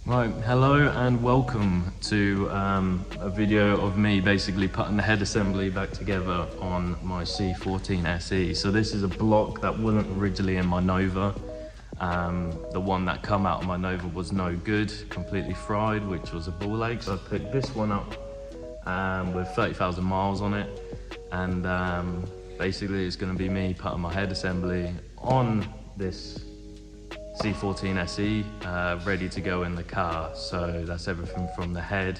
Right, hello and welcome to a video of me basically putting the head assembly back together on my C14se. So this is a block that wasn't originally in my Nova. The one that come out of my Nova was no good, completely fried, which was a ball ache. So I picked this one up with 30,000 miles on it. And basically it's gonna be me putting my head assembly on this C14se ready to go in the car. So that's everything from the head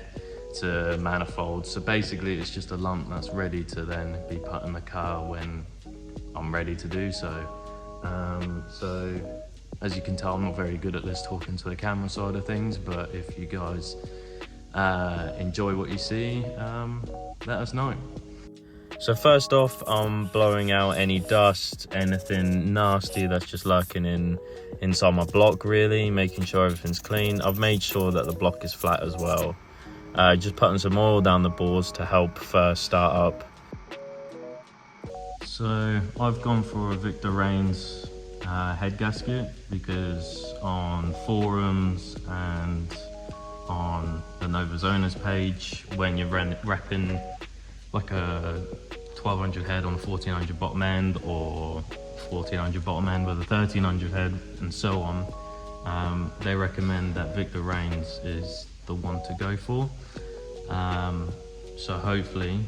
to manifold. So basically it's just a lump that's ready to then be put in the car when I'm ready to do so. So as you can tell, I'm not very good at this talking to the camera side of things, but if you guys enjoy what you see, let us know. So first off, I'm blowing out any dust, anything nasty that's just lurking inside my block, really, making sure everything's clean. I've made sure that the block is flat as well. Just putting some oil down the boards to help first start up. So I've gone for a Victor Reigns head gasket because on forums and on the Nova's owners page, when you're repping like a 1200 head on a 1400 bottom end or 1400 bottom end with a 1300 head and so on, they recommend that Victor Reigns is the one to go for. So hopefully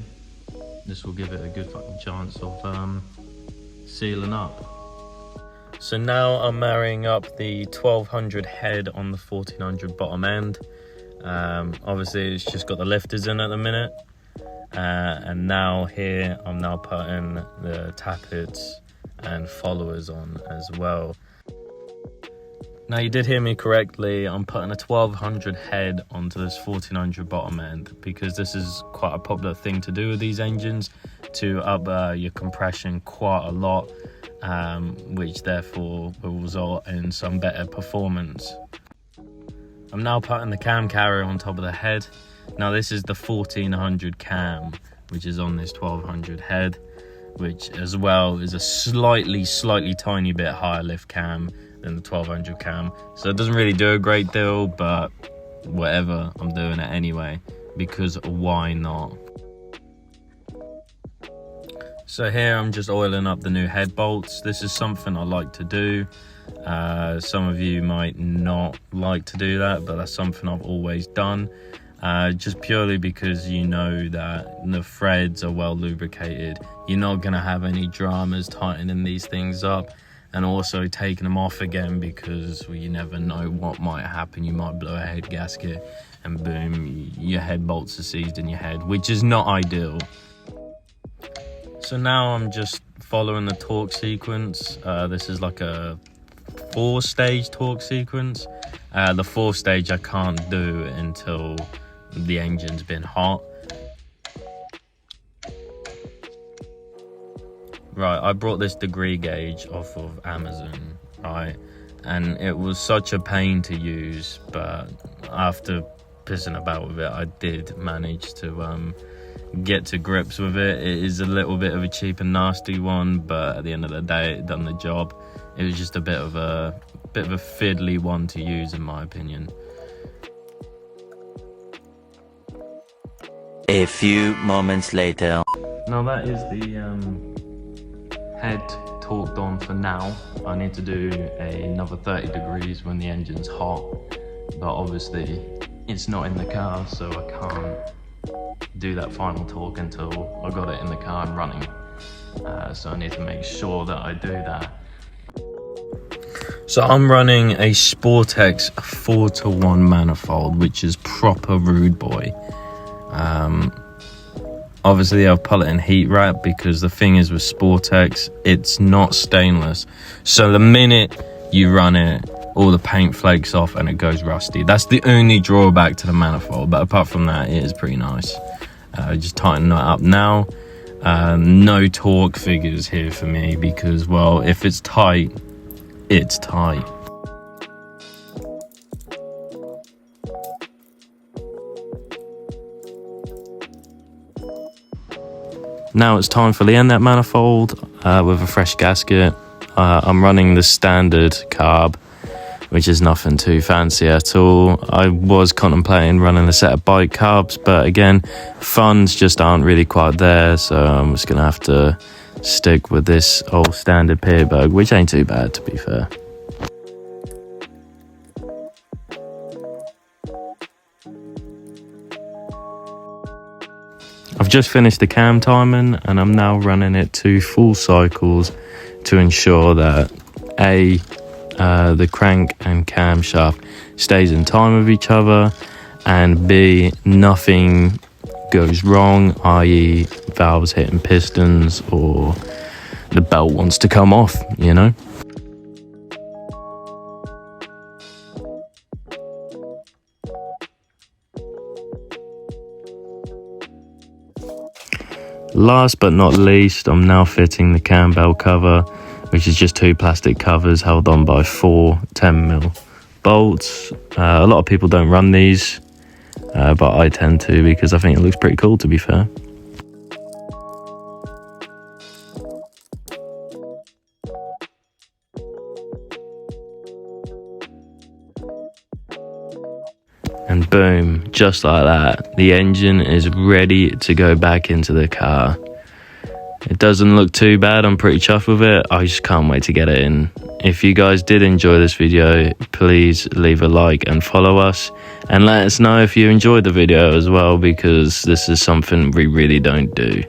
this will give it a good fucking chance of sealing up. So now I'm marrying up the 1200 head on the 1400 bottom end. Obviously it's just got the lifters in at the minute. And now here I'm now putting the tappets and followers on as well. Now you did hear me correctly, I'm putting a 1200 head onto this 1400 bottom end because this is quite a popular thing to do with these engines, to up your compression quite a lot, which therefore will result in some better performance. I'm now putting the cam carrier on top of the head. Now this is the 1400 cam, which is on this 1200 head, which as well is a slightly tiny bit higher lift cam than the 1200 cam. So it doesn't really do a great deal, but whatever, I'm doing it anyway, because why not? So here I'm just oiling up the new head bolts. This is something I like to do. Some of you might not like to do that, but that's something I've always done. Just purely because you know that the threads are well lubricated. You're not going to have any dramas tightening these things up, and also taking them off again because you never know what might happen. You might blow a head gasket and boom, your head bolts are seized in your head, which is not ideal. So now I'm just following the torque sequence. This is like a 4-stage torque sequence. The 4th stage I can't do until the engine's been hot. Right, I brought this degree gauge off of Amazon, right, and it was such a pain to use, but after pissing about with it, I did manage to get to grips with it. It is a little bit of a cheap and nasty one, but at the end of the day it done the job. It was just a bit of a fiddly one to use, in my opinion. A few moments later. Now that is the head torqued on for now. I need to do another 30 degrees when the engine's hot, but obviously it's not in the car, so I can't do that final torque until I got it in the car and running. So I need to make sure that I do that. So I'm running a Sportex 4:1 manifold, which is proper rude boy. Obviously I've put it in heat wrap because the thing is with Sportex, it's not stainless. So the minute you run it, all the paint flakes off and it goes rusty. That's the only drawback to the manifold, but apart from that, it is pretty nice. Just tighten that up now. No torque figures here for me because, well, if it's tight, it's tight. Now it's time for the inlet manifold with a fresh gasket. I'm running the standard carb which is nothing too fancy at all. I was contemplating running a set of bike carbs, but again, funds just aren't really quite there, so I'm just gonna have to stick with this old standard Peerberg, which ain't too bad, to be fair. I've just finished the cam timing and I'm now running it 2 full cycles to ensure that the crank and camshaft stays in time with each other, and B, nothing goes wrong, i.e. valves hitting pistons or the belt wants to come off, you know. Last but not least, I'm now fitting the cam belt cover, which is just 2 plastic covers held on by 4 10mm bolts. A lot of people don't run these, but I tend to because I think it looks pretty cool, to be fair. And boom, just like that, the engine is ready to go back into the car. It doesn't look too bad, I'm pretty chuffed with it. I just can't wait to get it in. If you guys did enjoy this video, please leave a like and follow us. And let us know if you enjoyed the video as well, because this is something we really don't do.